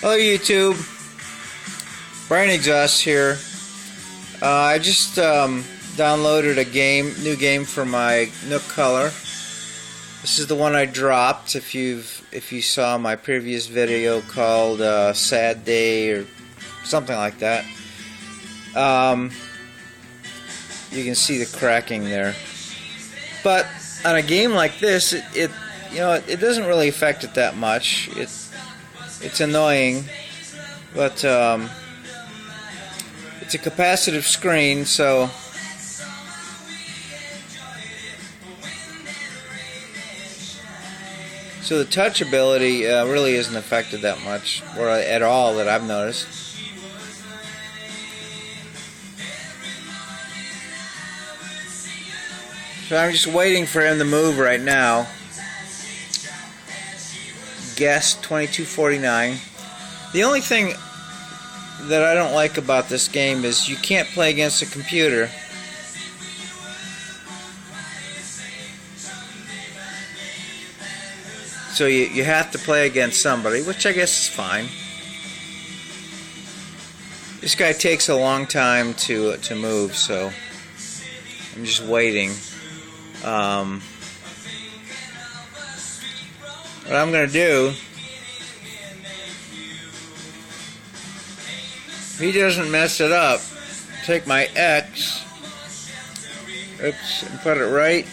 Hello YouTube, Brain Exhaust here. I just downloaded a new game for my Nook color. This is the one I dropped. If you saw my previous video called Sad Day or something like that, you can see the cracking there. But on a game like this, it doesn't really affect it that much. It's annoying, but it's a capacitive screen, so the touchability really isn't affected that much, or at all, that I've noticed. So I'm just waiting for him to move right now. Guess 2249. The only thing that I don't like about this game is you can't play against a computer. So you have to play against somebody, which I guess is fine. This guy takes a long time to move, so I'm just waiting. What I'm going to do, if he doesn't mess it up, take my X, and put it right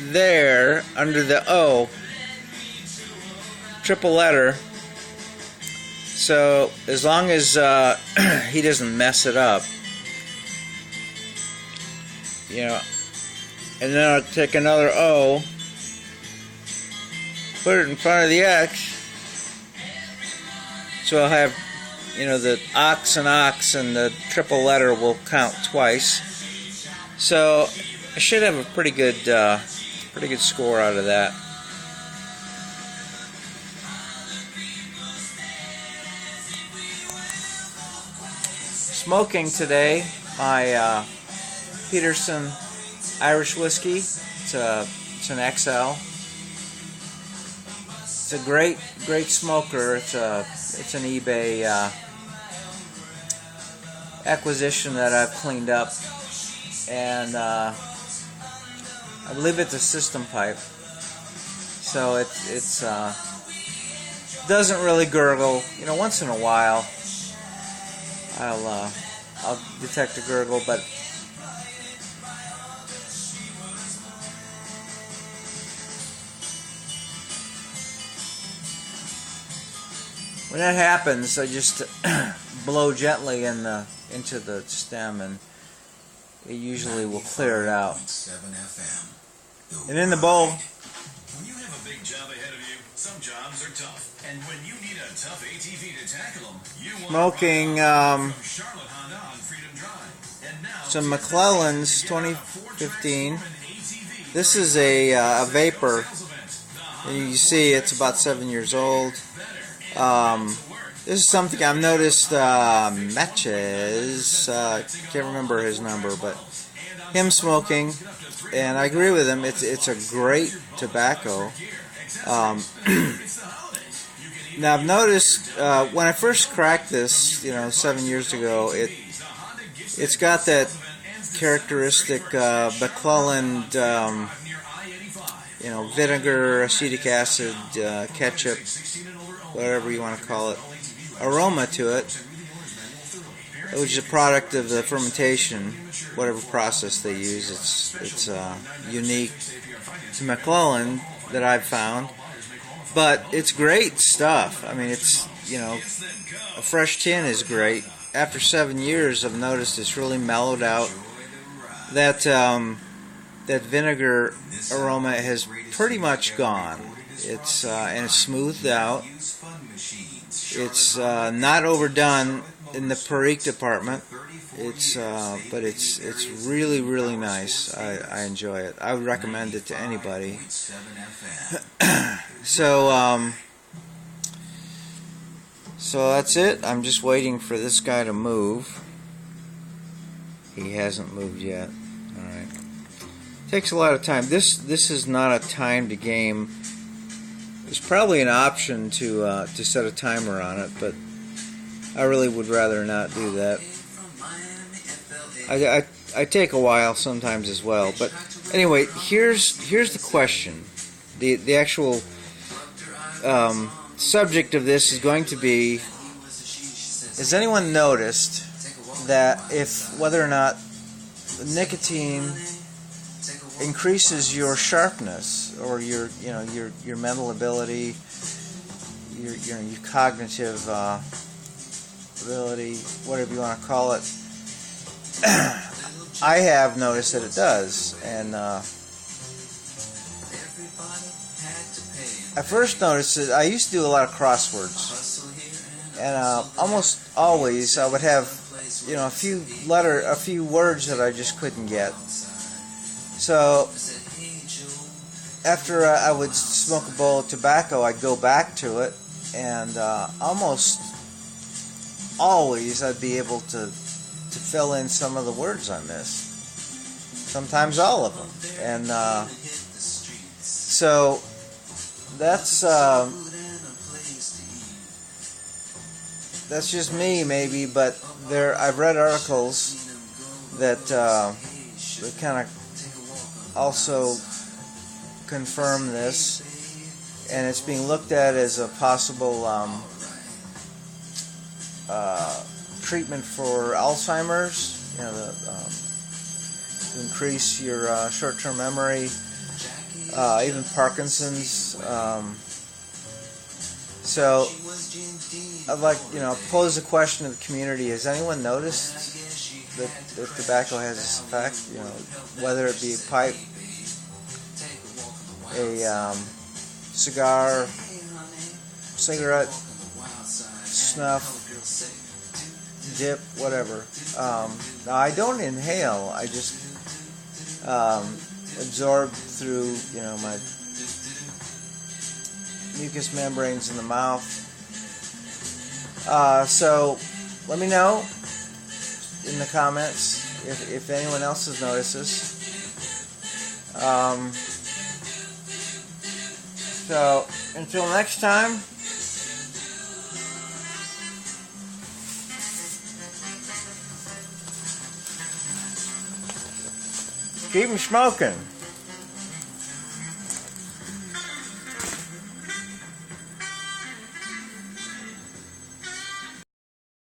there under the O, triple letter. So as long as he doesn't mess it up, and then I'll take another O, put it in front of the X, so I'll have, the ox and the triple letter will count twice. So I should have a pretty good score out of that. Smoking today, my Peterson Irish whiskey. It's an XL. It's a great smoker. It's an eBay acquisition that I've cleaned up, and I believe it's a system pipe. So it's doesn't really gurgle. Once in a while I'll detect a gurgle, but when that happens, I just blow gently into the stem, and it usually will clear it out. And in the bowl, when you have a big job ahead of you, some jobs are tough, and when you need a tough ATV to tackle them, you want smoking from Charlotte Honda on Freedom Drive. And now, some McClellan's 2015. This is a vapor, and you see it's about 7 years old. This is something I've noticed. Matches, can't remember his number, but him smoking, and I agree with him. It's a great tobacco. Now I've noticed when I first cracked this, 7 years ago, it's got that characteristic McClellan, vinegar, acetic acid, ketchup, whatever you want to call it, aroma to it, which is a product of the fermentation, whatever process they use. It's unique to McClellan that I've found, but it's great stuff. I mean, it's a fresh tin is great. After 7 years, I've noticed it's really mellowed out. That vinegar aroma has pretty much gone. It's and it's smoothed out. It's not overdone in the Perique department. But it's really, really nice. I enjoy it. I would recommend it to anybody. So that's it. I'm just waiting for this guy to move. He hasn't moved yet. All right. Takes a lot of time. This is not a timed game. There's probably an option to set a timer on it, but I really would rather not do that. I take a while sometimes as well, but anyway, here's the question. The actual subject of this is going to be: has anyone noticed that whether or not nicotine increases your sharpness or your mental ability, your cognitive ability, whatever you want to call it? I have noticed that it does, and I first noticed it. I used to do a lot of crosswords, and almost always I would have a few words that I just couldn't get. So after I would smoke a bowl of tobacco, I'd go back to it, and almost always I'd be able to fill in some of the words I missed. Sometimes all of them. And so that's just me, maybe, but I've read articles that kind of also confirm this, and it's being looked at as a possible treatment for Alzheimer's, to increase your short-term memory, even Parkinson's. So I'd like pose a question to the community: has anyone noticed that tobacco has this effect? Whether it be a pipe, a cigar, cigarette, snuff, dip, whatever. Now I don't inhale. I just absorb through my mucous membranes in the mouth. So let me know in the comments if anyone else has noticed this. So until next time, keep 'em smoking.